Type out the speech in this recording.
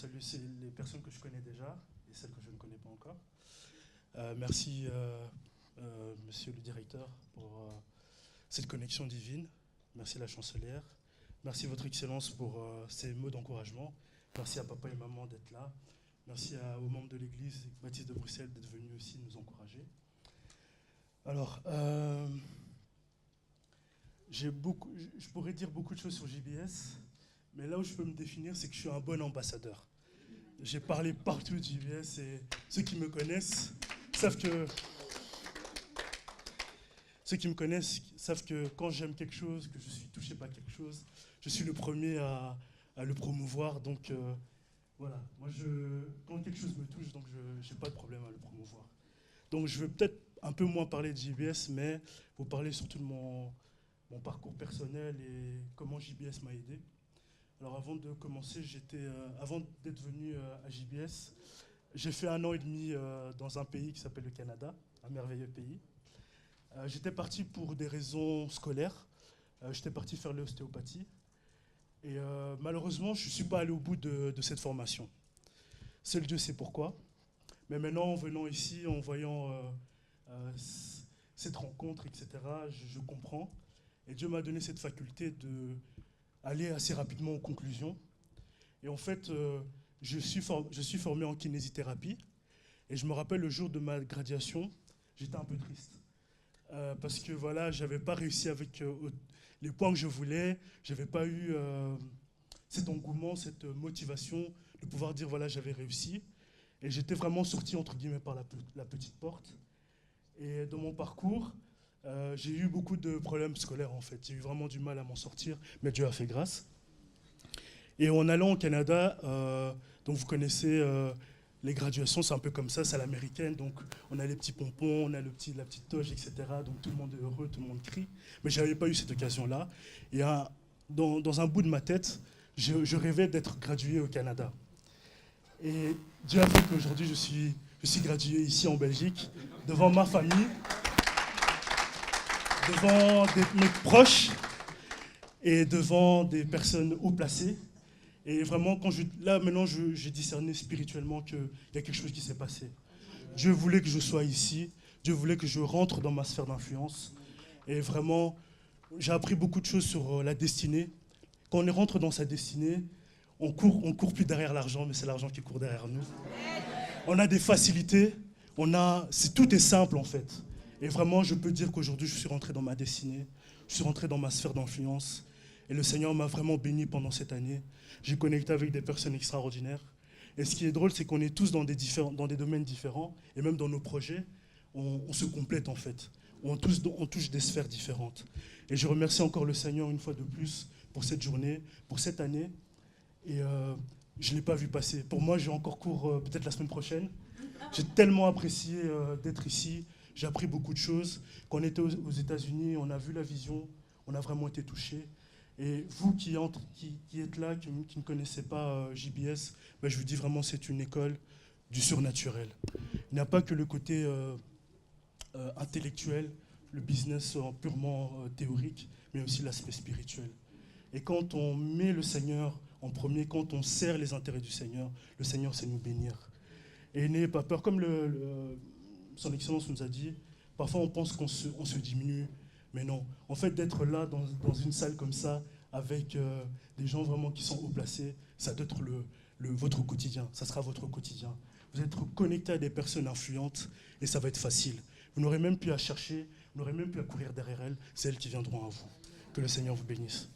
salue les personnes que je connais déjà et celles que je ne connais pas encore. Merci, monsieur le directeur, pour cette connexion divine. Merci la chancelière. Merci votre excellence pour ces mots d'encouragement. Merci à papa et maman d'être là. Merci aux membres de l'église baptiste de Bruxelles d'être venus aussi nous encourager. Alors, je pourrais dire beaucoup de choses sur JBS, mais là où je peux me définir, c'est que je suis un bon ambassadeur. J'ai parlé partout de JBS et ceux qui me connaissent savent que quand j'aime quelque chose, que je suis touché par quelque chose, je suis le premier à le promouvoir. Donc voilà, moi quand quelque chose me touche, donc je n'ai pas de problème à le promouvoir. Donc je vais peut-être un peu moins parler de JBS, mais vous parler surtout de mon parcours personnel et comment JBS m'a aidé. Alors avant de commencer, avant d'être venu à JBS, j'ai fait 1 an et demi dans un pays qui s'appelle le Canada, un merveilleux pays. J'étais parti pour des raisons scolaires. J'étais parti faire l'ostéopathie. Et malheureusement, je ne suis pas allé au bout de cette formation. Seul Dieu sait pourquoi. Mais maintenant, en venant ici, en voyant cette rencontre, etc., je comprends. Et Dieu m'a donné cette faculté d'aller assez rapidement aux conclusions. Et en fait, je suis formé en kinésithérapie. Et je me rappelle le jour de ma graduation, j'étais un peu triste. Parce que voilà, je n'avais pas réussi avec les points que je voulais. Je n'avais pas eu cet engouement, cette motivation de pouvoir dire voilà, j'avais réussi. Et j'étais vraiment sorti, entre guillemets, par la petite porte. Et dans mon parcours, j'ai eu beaucoup de problèmes scolaires, en fait. J'ai eu vraiment du mal à m'en sortir, mais Dieu a fait grâce. Et en allant au Canada, donc vous connaissez les graduations, c'est un peu comme ça, c'est à l'américaine. Donc on a les petits pompons, on a la petite toge, etc. Donc tout le monde est heureux, tout le monde crie. Mais je n'avais pas eu cette occasion-là. Et dans un bout de ma tête, je rêvais d'être gradué au Canada. Et Dieu a fait qu'aujourd'hui, je suis gradué ici en Belgique, devant ma famille, devant mes proches et devant des personnes haut placées. Et vraiment, là maintenant, j'ai discerné spirituellement qu'il y a quelque chose qui s'est passé. Dieu voulait que je sois ici, Dieu voulait que je rentre dans ma sphère d'influence. Et vraiment, j'ai appris beaucoup de choses sur la destinée. Quand on rentre dans sa destinée, on court plus derrière l'argent, mais c'est l'argent qui court derrière nous. On a des facilités, tout est simple en fait. Et vraiment, je peux dire qu'aujourd'hui, je suis rentré dans ma destinée, je suis rentré dans ma sphère d'influence. Et le Seigneur m'a vraiment béni pendant cette année. J'ai connecté avec des personnes extraordinaires. Et ce qui est drôle, c'est qu'on est tous dans des domaines différents. Et même dans nos projets, on se complète en fait. On touche des sphères différentes. Et je remercie encore le Seigneur une fois de plus pour cette journée, pour cette année. Et je ne l'ai pas vu passer. Pour moi, j'ai encore cours peut-être la semaine prochaine. J'ai tellement apprécié d'être ici. J'ai appris beaucoup de choses. Quand on était aux États-Unis, on a vu la vision. On a vraiment été touchés. Et vous qui êtes là, qui ne connaissez pas JBS, ben je vous dis vraiment, c'est une école du surnaturel. Il n'y a pas que le côté intellectuel, le business purement théorique, mais aussi l'aspect spirituel. Et quand on met le Seigneur en premier, quand on sert les intérêts du Seigneur, le Seigneur sait nous bénir. Et n'ayez pas peur, comme son Excellence nous a dit, parfois on pense qu'on se diminue, mais non. En fait, d'être là dans une salle comme ça, avec des gens vraiment qui sont haut placés, ça doit être votre quotidien, ça sera votre quotidien. Vous êtes connecté à des personnes influentes et ça va être facile. Vous n'aurez même plus à chercher, vous n'aurez même plus à courir derrière elles, c'est elles qui viendront à vous. Que le Seigneur vous bénisse.